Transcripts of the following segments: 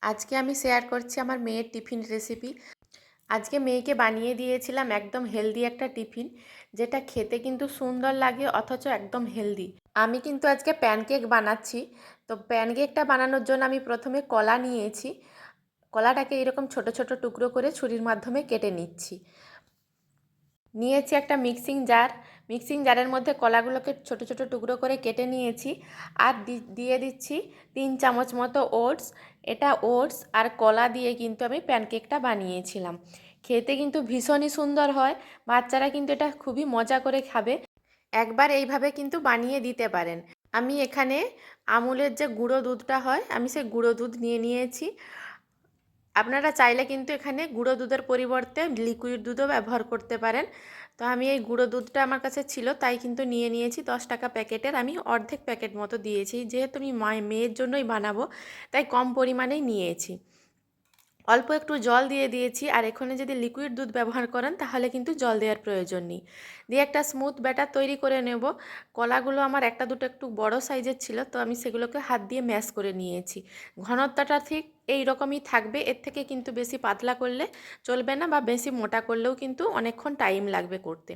আজকে আমি শেয়ার করছি আমার মেয়ের টিফিন রেসিপি। আজকে মেয়েকে বানিয়ে দিয়েছিলাম একদম হেলদি একটা টিফিন, যেটা খেতে কিন্তু সুন্দর লাগে অথচ একদম হেলদি। আমি কিন্তু আজকে প্যানকেক বানাচ্ছি। তো প্যানকেকটা বানানোর জন্য আমি প্রথমে কলা নিয়েছি। কলাটাকে এরকম ছোট ছোট টুকরো করে ছুরির মাধ্যমে কেটে নিচ্ছি। নিয়েছি একটা মিক্সিং জার। মিক্সিং জারের মধ্যে কলাগুলোকে ছোট ছোট টুকরো করে কেটে নিয়েছি। আর দিয়ে দিচ্ছি 3 চামচ মতো ওটস। এটা ওটস আর কলা দিয়ে কিন্তু আমি প্যানকেকটা বানিয়েছিলাম। খেতে কিন্তু ভীষণই সুন্দর হয়। বাচ্চারা কিন্তু এটা খুবই মজা করে খাবে। একবার এইভাবে কিন্তু বানিয়ে দিতে পারেন। আমি এখানে আমুলের যে গুঁড়ো দুধটা হয়, আমি সেই গুঁড়ো দুধ নিয়ে নিয়েছি। আপনারা চাইলে কিন্তু এখানে গুঁড়ো দুধের পরিবর্তে লিকুইড দুধও ব্যবহার করতে পারেন। তো আমি এই গুঁড়ো দুধটা আমার কাছে ছিল, তাই কিন্তু নিয়ে নিয়েছি। 10 টাকা প্যাকেটের আমি অর্ধেক প্যাকেট মতো দিয়েছি, যেহেতু আমি মেয়ের জন্যই বানাবো তাই কম পরিমাণেই নিয়েছি। অল্প একটু জল দিয়ে দিয়েছি। আর এখানে যদি লিকুইড দুধ ব্যবহার করেন তাহলে কিন্তু জল দেওয়ার প্রয়োজন নেই। দিয়ে একটা স্মুথ ব্যাটার তৈরি করে নেব। কলাগুলো আমার একটা দুটো একটু বড় সাইজের ছিল, তো আমি সেগুলোকে হাত দিয়ে ম্যাশ করে নিয়েছি। ঘনত্বটা ঠিক এই রকমই থাকবে, এর থেকে কিন্তু বেশি পাতলা করলে চলবে না, বা বেশি মোটা করলেও কিন্তু অনেকক্ষণ টাইম লাগবে করতে।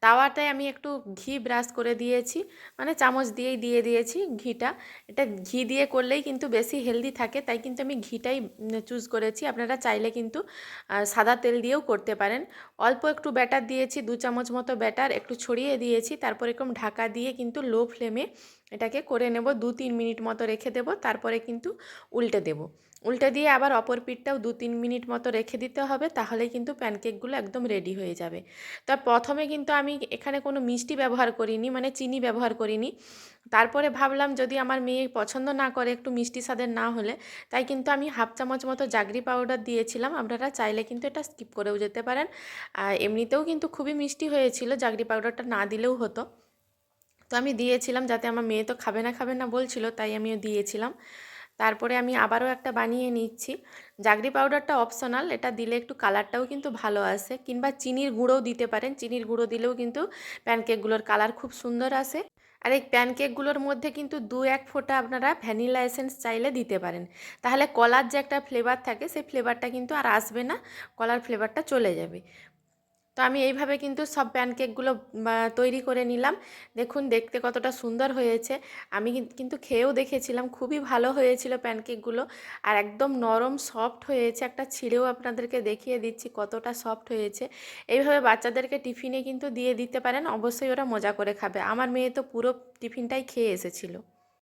তাওয়াটায় আমি একটু ঘি ব্রাশ করে দিয়েছি, মানে চামচ দিয়েই দিয়ে দিয়েছি ঘিটা। এটা ঘি দিয়ে করলেই কিন্তু বেশি হেলদি থাকে, তাই কিন্তু আমি ঘিটাই চুজ করেছি। আপনারা চাইলে কিন্তু সাদা তেল দিয়েও করতে পারেন। অল্প একটু ব্যাটার দিয়েছি, 2 চামচ মতো ব্যাটার একটু ছড়িয়ে দিয়েছি। তারপর এরকম ঢাকা দিয়ে কিন্তু লো ফ্লেমে এটাকে করে নেব। 2-3 মিনিট মতো রেখে দেব, তারপরে কিন্তু উল্টে দেব। উল্টে দিয়ে আবার অপর পিঠটাও 2-3 মিনিট মতো রেখে দিতে হবে, তাহলেই কিন্তু প্যানকেকগুলো একদম রেডি হয়ে যাবে। তা প্রথমে কিন্তু আমি এখানে কোনো মিষ্টি ব্যবহার করিনি, মানে চিনি ব্যবহার করিনি। তারপরে ভাবলাম যদি আমার মেয়ে পছন্দ না করে একটু মিষ্টি স্বাদের না হলে, তাই কিন্তু আমি 1/2 চামচ মতো জাগরি পাউডার দিয়েছিলাম। আপনারা চাইলে কিন্তু এটা স্কিপ করেও যেতে পারেন। আর এমনিতেও কিন্তু খুবই মিষ্টি হয়েছিল, জাগরি পাউডারটা না দিলেও হতো। তো আমি দিয়েছিলাম, যাতে আমার মেয়ে তো খাবে না বলছিল, তাই আমিও দিয়েছিলাম। তারপরে আমি আবারও একটা বানিয়ে নিচ্ছি। জাগরি পাউডারটা অপশনাল, এটা দিলে একটু কালারটাও কিন্তু ভালো আসে, কিংবা চিনির গুঁড়োও দিতে পারেন। চিনির গুঁড়ো দিলেও কিন্তু প্যানকেকগুলোর কালার খুব সুন্দর আসে। আর এই প্যানকেকগুলোর মধ্যে কিন্তু 2-1 ফোঁটা আপনারা ভ্যানিলা এসেন্স চাইলে দিতে পারেন। তাহলে কলার যে একটা ফ্লেভার থাকে, সেই ফ্লেভারটা কিন্তু আর আসবে না, কলার ফ্লেভারটা চলে যাবে। তো আমি এইভাবে কিন্তু সব প্যানকেকগুলো তৈরি করে নিলাম। দেখুন দেখতে কতটা সুন্দর হয়েছে। আমি কিন্তু খেয়েও দেখেছিলাম, খুবই ভালো হয়েছিল প্যানকেকগুলো। আর একদম নরম সফট হয়েছে। একটা ছিঁড়েও আপনাদেরকে দেখিয়ে দিচ্ছি কতটা সফট হয়েছে। এইভাবে বাচ্চাদেরকে টিফিনে কিন্তু দিয়ে দিতে পারেন, অবশ্যই ওরা মজা করে খাবে। আমার মেয়ে তো পুরো টিফিনটাই খেয়ে এসেছিল।